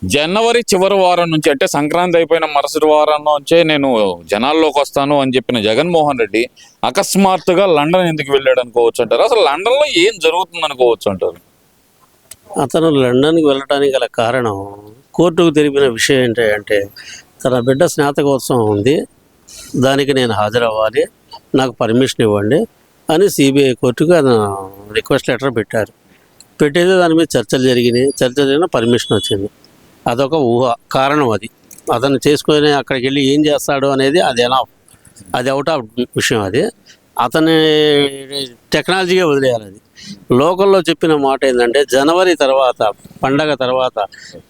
జనవరి చివరి వారం నుంచి అంటే సంక్రాంతి అయిపోయిన మరుసటి వారం నుంచే నేను జనాల్లోకి వస్తాను అని చెప్పిన జగన్మోహన్ రెడ్డి అకస్మాత్తుగా లండన్ ఎందుకు వెళ్ళాడు అనుకోవచ్చు అంటారు? అసలు లండన్ లో ఏం జరుగుతుంది అనుకోవచ్చు అంటారు? అతను లండన్కి వెళ్ళడానికి గల కారణం కోర్టుకు తెలిపిన విషయం ఏంటంటే తన బిడ్డ స్నాతకోత్సవం ఉంది, దానికి నేను హాజరవ్వాలి, నాకు పర్మిషన్ ఇవ్వండి అని సిబిఐ కోర్టుకు అతను రిక్వెస్ట్ లెటర్ పెట్టారు. పెట్టేది దాని మీద చర్చలు జరిగిన పర్మిషన్ వచ్చింది. అదొక ఊహ కారణం. అది అతను చేసుకొని అక్కడికి వెళ్ళి ఏం చేస్తాడు అనేది అది అవుట్ ఆఫ్ విషయం. అది అతని టెక్నాలజీగా వదిలేయాలి. అది లోకల్లో చెప్పిన మాట ఏంటంటే జనవరి తర్వాత పండగ తర్వాత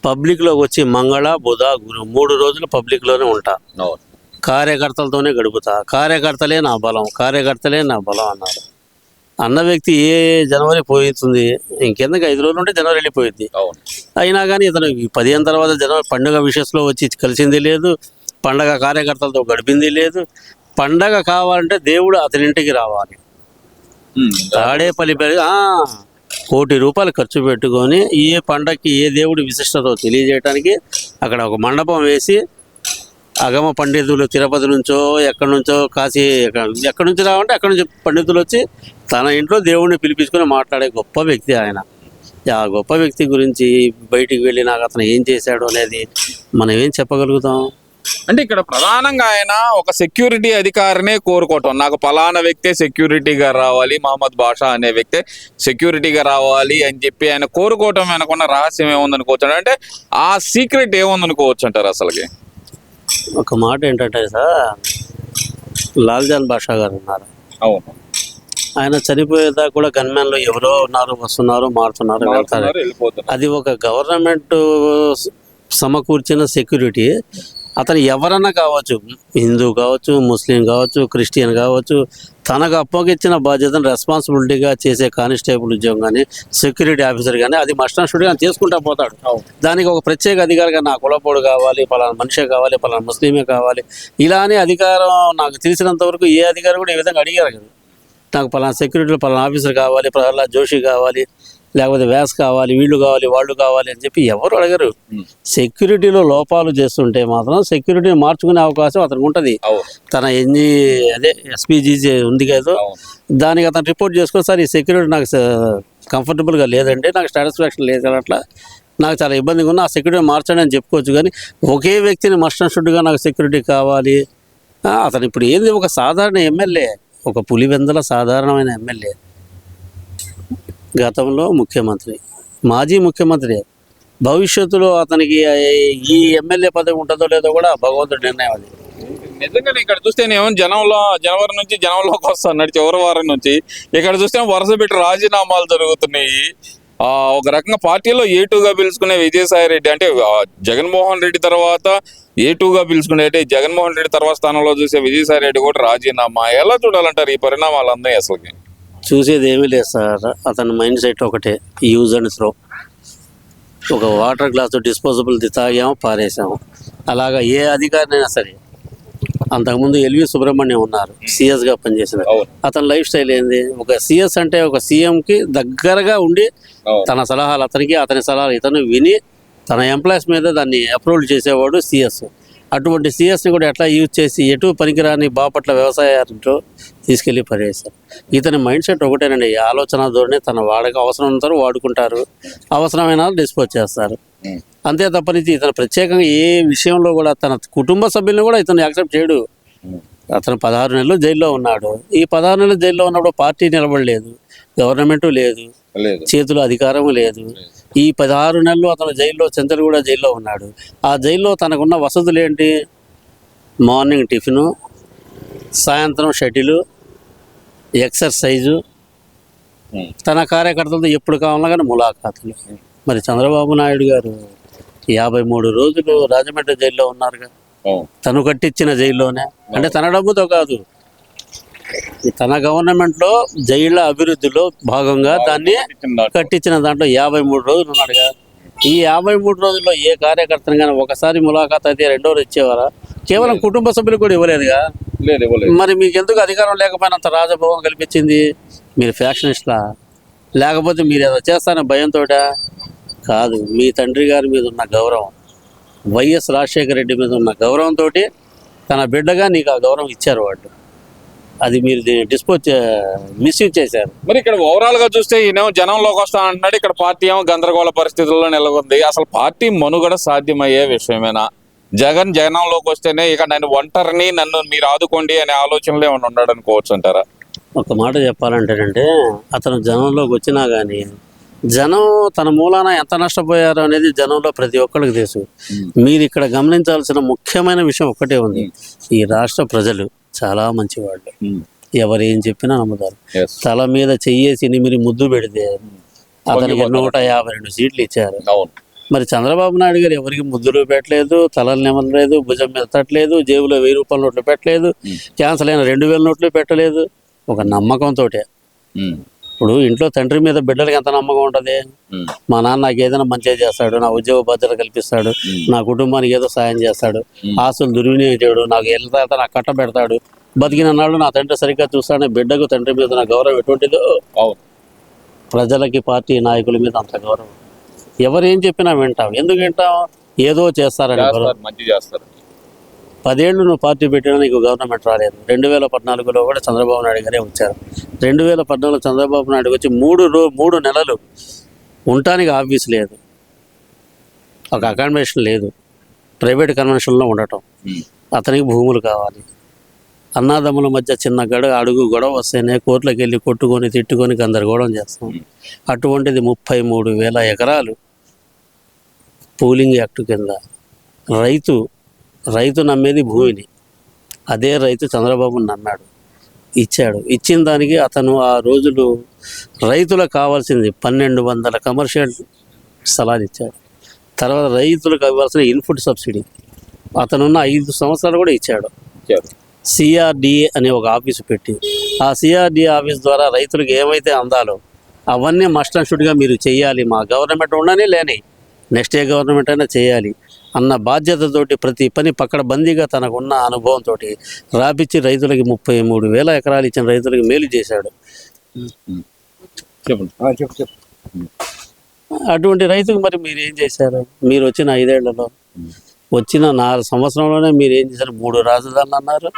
పబ్లిక్లోకి వచ్చి మంగళ బుధ గురు 3 రోజులు పబ్లిక్లోనే ఉంటా, కార్యకర్తలతోనే గడుపుతా, కార్యకర్తలే నా బలం అన్నారు. అన్న వ్యక్తి ఏ జనవరి పోతుంది, ఇంకెందుకు 5 రోజులు ఉంటే జనవరి వెళ్ళిపోయింది. అయినా కానీ ఇతను 15 తర్వాత జనవరి పండుగ విషయంలో వచ్చి కలిసింది లేదు, పండగ కార్యకర్తలతో గడిపింది లేదు. పండగ కావాలంటే దేవుడు అతని ఇంటికి రావాలి. తాడేపల్లి ₹1 కోటి ఖర్చు పెట్టుకొని ఏ పండగకి ఏ దేవుడి విశిష్టతో తెలియజేయడానికి అక్కడ ఒక మండపం వేసి అగమ పండితులు తిరుపతి నుంచో ఎక్కడి నుంచో కాశీ ఎక్కడి నుంచి రావంటే అక్కడి నుంచి పండితులు వచ్చి తన ఇంట్లో దేవుడిని పిలిపించుకొని మాట్లాడే గొప్ప వ్యక్తి ఆయన. ఆ గొప్ప వ్యక్తి గురించి బయటికి వెళ్ళి నాకు అతను ఏం చేశాడు అనేది మనం ఏం చెప్పగలుగుతాం? అంటే ఇక్కడ ప్రధానంగా ఆయన ఒక సెక్యూరిటీ అధికారినే కోరుకోవటం, నాకు పలానా వ్యక్తే సెక్యూరిటీగా రావాలి, మహమ్మద్ బాషా అనే వ్యక్తే సెక్యూరిటీగా రావాలి అని చెప్పి ఆయన కోరుకోవటం వెనకున్న రహస్యం ఏముందనుకోవచ్చు అంటే ఆ సీక్రెట్ ఏముందనుకోవచ్చు అంటారు? అసలుకి ఒక మాట ఏంటంటే సార్, లాల్జాన్ బాషా గారు ఉన్నారు. అవును, ఆయన చనిపోయేదా కూడా గన్మెన్లు ఎవరో ఉన్నారు, వస్తున్నారు, మారుతున్నారు, వెళ్తారు. అది ఒక గవర్నమెంట్ సమకూర్చిన సెక్యూరిటీ. అతను ఎవరన్నా కావచ్చు, హిందూ కావచ్చు, ముస్లిం కావచ్చు, క్రిస్టియన్ కావచ్చు, తనకు అప్పగించిన బాధ్యతను రెస్పాన్సిబిలిటీగా చేసే కానిస్టేబుల్ ఉద్యోగం కానీ సెక్యూరిటీ ఆఫీసర్ కానీ అది మస్టాన్షుడిగా చేసుకుంటా పోతాడు. దానికి ఒక ప్రత్యేక అధికారిగా నా కులపోడు కావాలి, పలానా మనిషే కావాలి, పలానా ముస్లిమే కావాలి, ఇలానే అధికారం నాకు తెలిసినంత వరకు ఏ అధికారి కూడా ఈ విధంగా అడిగారు కదా, నాకు పలానా సెక్యూరిటీలో పలానా ఆఫీసర్ కావాలి, ప్రహ్లాద్ జోషి కావాలి, లేకపోతే వ్యాస్ కావాలి, వీళ్ళు కావాలి, వాళ్ళు కావాలి అని చెప్పి ఎవరు అడగరు. సెక్యూరిటీలో లోపాలు చేస్తుంటే మాత్రం సెక్యూరిటీని మార్చుకునే అవకాశం అతనికి ఉంటుంది. తన ఎస్పీజీ ఉంది కదా, దానికి అతను రిపోర్ట్ చేసుకొని సార్ ఈ సెక్యూరిటీ నాకు కంఫర్టబుల్గా లేదండి, నాకు సాటిస్ఫాక్షన్ లేదు అట్లా, నాకు చాలా ఇబ్బందిగా ఉంది, ఆ సెక్యూరిటీ మార్చండి అని చెప్పుకోవచ్చు. కానీ ఒకే వ్యక్తిని మస్ట్ అండ్ షుడ్గా నాకు సెక్యూరిటీ కావాలి. అతను ఇప్పుడు ఏంది ఒక సాధారణ ఎమ్మెల్యే, ఒక పులివెందుల సాధారణమైన ఎమ్మెల్యే, గతంలో ముఖ్యమంత్రి, మాజీ ముఖ్యమంత్రి. భవిష్యత్తులో అతనికి ఈ ఎమ్మెల్యే పదవి ఉంటుందో లేదో కూడా భగవంతుడి నిర్ణయం. అది నిజంగానే ఇక్కడ చూస్తేనేమో జనవరి నుంచి జనంలోకి వస్తున్నాడు చివరి వారం నుంచి. ఇక్కడ చూస్తే వరుస పెట్టి రాజీనామాలు జరుగుతున్నాయి. ఒక రకంగా పార్టీలో A2గా పిలుచుకునే విజయసాయి రెడ్డి అంటే జగన్మోహన్ రెడ్డి తర్వాత A2గా పిలుచుకునే అంటే జగన్మోహన్ రెడ్డి తర్వాత స్థానంలో చూసే విజయసాయి రెడ్డి కూడా రాజీనామా. ఎలా చూడాలంటారు ఈ పరిణామాలు అందాయి? అసలుకి చూసేది ఏమీ లేదు సార్, అతని మైండ్ సెట్ ఒకటే, యూజ్ అండ్ త్రో. ఒక వాటర్ గ్లాసు డిస్పోజబుల్ తాగాము, పారేసాము. అలాగా ఏ అధికారినైనా సరే, అంతకుముందు LV సుబ్రహ్మణ్యం ఉన్నారు, సిఎస్గా పనిచేసిన. అతని లైఫ్ స్టైల్ ఏంది, ఒక సిఎస్ అంటే ఒక సీఎంకి దగ్గరగా ఉండి తన సలహాలు అతని సలహాలు ఇతను విని తన ఎంప్లాయీస్ మీద దాన్ని అప్రూవల్ చేసేవాడు సిఎస్. అటువంటి సిఎస్ని కూడా ఎట్లా యూజ్ చేసి ఎటు పనికిరాని బాపట్ల వ్యవసాయంలో తీసుకెళ్ళి పడేశారు. ఇతని మైండ్ సెట్ ఒకటేనండి, ఆలోచన ధోరణి, తన వాడక అవసరం ఉంటారు, వాడుకుంటారు, అవసరమైన డిస్పోజ్ చేస్తారు, అంతే తప్పనిచ్చి ఇతను ప్రత్యేకంగా ఏ విషయంలో కూడా తన కుటుంబ సభ్యులను కూడా ఇతను యాక్సెప్ట్ చేయడు. అతను 16 నెలలు జైల్లో ఉన్నాడు. ఈ 16 నెలలు జైల్లో ఉన్నప్పుడు పార్టీ నిలబడలేదు, గవర్నమెంటు లేదు, చేతిలో అధికారం లేదు. ఈ 16 నెలలు అతను జైల్లో, చెంచల్గూడ జైల్లో ఉన్నాడు. ఆ జైల్లో తనకున్న వసతులు ఏంటి, మార్నింగ్ టిఫిను, సాయంత్రం షటిలు, ఎక్సర్సైజు, తన కార్యకర్తలతో ఎప్పుడు కావాలన్నా కానీ ములాఖాతులు. మరి చంద్రబాబు నాయుడు గారు 53 రోజులు రాజమండ్రి జైల్లో ఉన్నారుగా, తను కట్టించిన జైల్లోనే, అంటే తన డబ్బుతో కాదు, తన గవర్నమెంట్లో జైళ్ళ అభివృద్ధిలో భాగంగా దాన్ని కట్టించిన దాంట్లో 53 రోజులు ఉన్నాడుగా. ఈ 53 రోజుల్లో ఏ కార్యకర్తను కానీ ఒకసారి ములాఖాత్ అయితే రెండోరు ఇచ్చేవారా? కేవలం కుటుంబ సభ్యులు కూడా ఇవ్వలేదుగా. మరి మీకు ఎందుకు అధికారం లేకపోయినంత రాజభవన్ కల్పించింది? మీరు ఫ్యాక్షనిస్ట్లా, లేకపోతే మీరు ఏదో చేస్తారనే భయంతో కాదు, మీ తండ్రి గారి మీద ఉన్న గౌరవం. వైఎస్ రాజశేఖర రెడ్డి మీద ఉన్న గౌరవంతో తన బిడ్డగా నీకు ఆ గౌరవం ఇచ్చారు వాళ్ళు. అది మీరు మిస్యూజ్ చేశారు. మరి ఇక్కడ ఓవరాల్ గా చూస్తే ఈయన జనంలోకి వస్తా అంటున్నాడు, ఇక్కడ పార్టీ ఏమో గందరగోళ పరిస్థితుల్లో నెలకొంది. అసలు పార్టీ మనుగడ సాధ్యమయ్యే విషయమేనా? జనంలోకి వస్తేనే ఇక నేను ఒంటరిని, నన్ను మీరు ఆదుకోండి అనే ఆలోచనలో ఏమైనా ఉన్నాడు అనుకోవచ్చు అంటారా? ఒక మాట చెప్పాలంటేనంటే, అతను జనంలోకి వచ్చినా కానీ జనం తన మూలాన ఎంత నష్టపోయారు అనేది జనంలో ప్రతి ఒక్కరికి తెలుసు. మీరు ఇక్కడ గమనించాల్సిన ముఖ్యమైన విషయం ఒక్కటే ఉంది. ఈ రాష్ట్ర ప్రజలు చాలా మంచివాళ్ళు, ఎవరేం చెప్పినా నమ్ముతారు. తల మీద చెయ్యేసి మీరు ముద్దు పెడితే అతనికి 152 సీట్లు ఇచ్చారు. మరి చంద్రబాబు నాయుడు గారు ఎవరికి ముద్దులు పెట్టలేదు, తలలు నిమ్మలేదు, భుజం మీద తట్టలేదు, జేబులో 1000 రూపాయల నోట్లు పెట్టలేదు, క్యాన్సల్ అయిన 2000 నోట్లు పెట్టలేదు. ఒక నమ్మకంతో. ఇప్పుడు ఇంట్లో తండ్రి మీద బిడ్డలకి ఎంత నమ్మకం ఉంటుంది? మా నాన్న నాకు ఏదైనా మంచిగా చేస్తాడు, నా ఉద్యోగ భద్రత కల్పిస్తాడు, నా కుటుంబానికి ఏదో సాయం చేస్తాడు, ఆస్తులు దుర్వినియోగం చేయడు, నాకు వెళ్ళిన తర్వాత నాకు కట్ట పెడతాడు, బతికిన నాడు నా తండ్రి సరిగ్గా చూస్తాడని బిడ్డకు తండ్రి మీద నా గౌరవం ఎటువంటిదో ప్రజలకి పార్టీ నాయకుల మీద అంత గౌరవం. ఎవరేం చెప్పినా వింటాం. ఎందుకు వింటాం? ఏదో చేస్తారని. మంచి చేస్తారు. 10 ఏళ్ళు నువ్వు పార్టీ పెట్టినా నీకు గవర్నమెంట్ రాలేదు. 2014లో కూడా చంద్రబాబు నాయుడు గారే వచ్చారు. 2014 చంద్రబాబు నాయుడు వచ్చి 3 నెలలు ఉండటానికి ఆఫీస్ లేదు, ఒక అకామిడేషన్ లేదు, ప్రైవేట్ కన్వెన్షన్లో ఉండటం. అతనికి భూములు కావాలి. అన్నాదమ్ముల మధ్య చిన్న అడుగు గొడవ వస్తేనే కోర్టులకు వెళ్ళి కొట్టుకొని తిట్టుకొని గందరగోళం చేస్తాం. అటువంటిది 33,000 ఎకరాలు పూలింగ్ యాక్ట్ కింద రైతు నమ్మేది భూమిని. అదే రైతు చంద్రబాబుని నమ్మాడు, ఇచ్చాడు. ఇచ్చిన దానికి అతను ఆ రోజులు రైతులకు కావాల్సింది 1200 కమర్షియల్ స్థలాలు ఇచ్చాడు. తర్వాత రైతులకు ఇవ్వాల్సిన ఇన్పుట్ సబ్సిడీ అతనున్న 5 సంవత్సరాలు కూడా ఇచ్చాడు. సిఆర్డిఏ అనే ఒక ఆఫీసు పెట్టి ఆ సిఆర్డిఏ ఆఫీస్ ద్వారా రైతులకు ఏమైతే అందాలో అవన్నీ మస్ట్ అండ్ షుడ్గా మీరు చేయాలి, మా గవర్నమెంట్ ఉండని లేని నెక్స్ట్ ఏ గవర్నమెంట్ అయినా చేయాలి అన్న బాధ్యతతోటి ప్రతి పని పక్కడబందీగా తనకున్న అనుభవంతో రాపిచ్చి రైతులకి 33,000 ఎకరాలు ఇచ్చిన రైతులకి మేలు చేశాడు. అటువంటి రైతుకు మరి మీరు ఏం చేశారు? మీరు వచ్చిన 5 ఏళ్లలో, వచ్చిన 4 సంవత్సరంలోనే మీరు ఏం చేశారు? 3 రాజధానులు అన్నారు,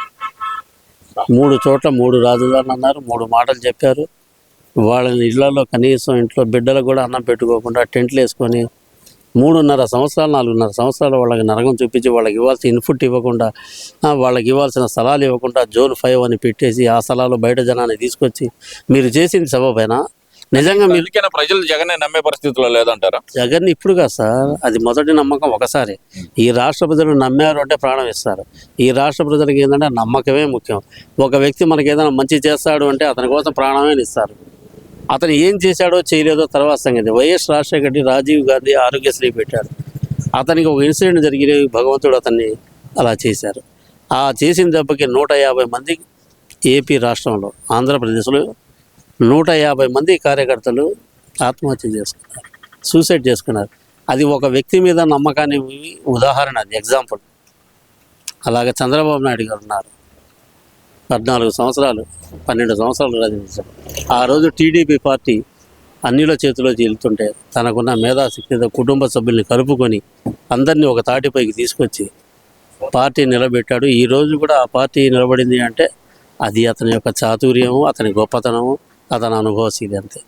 3 చోట్ల 3 రాజధానులు అన్నారు, 3 మాటలు చెప్పారు. వాళ్ళని ఇళ్లలో కనీసం ఇంట్లో బిడ్డలకు కూడా అన్నం పెట్టుకోకుండా టెంట్లు వేసుకొని 3.5 సంవత్సరాలు 4.5 సంవత్సరాలు వాళ్ళకి నరకం చూపించి వాళ్ళకి ఇవ్వాల్సిన ఇన్పుట్ ఇవ్వకుండా, వాళ్ళకి ఇవ్వాల్సిన స్థలాలు ఇవ్వకుండా జోన్ 5 అని పెట్టేసి ఆ స్థలాలు బయట జనాన్ని తీసుకొచ్చి మీరు చేసింది సబబేనా? నిజంగా మీరు ప్రజలు జగన్ నమ్మే పరిస్థితుల్లో లేదంటారా? జగన్ ఇప్పుడు కాదు సార్, అది మొదటి నమ్మకం ఒకసారి. ఈ రాష్ట్ర ప్రజలు నమ్మారు అంటే ప్రాణం ఇస్తారు. ఈ రాష్ట్ర ప్రజలకు ఏంటంటే నమ్మకమే ముఖ్యం. ఒక వ్యక్తి మనకి ఏదైనా మంచి చేస్తాడు అంటే అతని కోసం ప్రాణమే ఇస్తారు. అతను ఏం చేశాడో చేయలేదో తర్వాత సంగతి. వైఎస్ రాజశేఖర రెడ్డి రాజీవ్ గాంధీ ఆరోగ్యశ్రీ పెట్టాడు. అతనికి ఒక ఇన్సిడెంట్ జరిగిన భగవంతుడు అతన్ని అలా చేశారు. ఆ చేసిన దెబ్బకి 150 మంది ఏపీ రాష్ట్రంలో, ఆంధ్రప్రదేశ్లో 150 మంది కార్యకర్తలు ఆత్మహత్య చేసుకున్నారు, సూసైడ్ చేసుకున్నారు. అది ఒక వ్యక్తి మీద నమ్మకాన్ని ఉదాహరణ, అది ఎగ్జాంపుల్. అలాగే చంద్రబాబు నాయుడు గారు ఉన్నారు, 14 సంవత్సరాలు 12 సంవత్సరాలు రాజకీయాలు. ఆ రోజు టీడీపీ పార్టీ అన్నిల చేతిలో వెళ్తుంటే తనకున్న మేధాశక్తితో కుటుంబ సభ్యుల్ని కలుపుకొని అందరినీ ఒక తాటిపైకి తీసుకొచ్చి పార్టీ నిలబెట్టాడు. ఈ రోజు కూడా ఆ పార్టీ నిలబడింది అంటే అది అతని యొక్క చాతుర్యము, అతని గొప్పతనము, అతని అనుభవశీలి అంతే.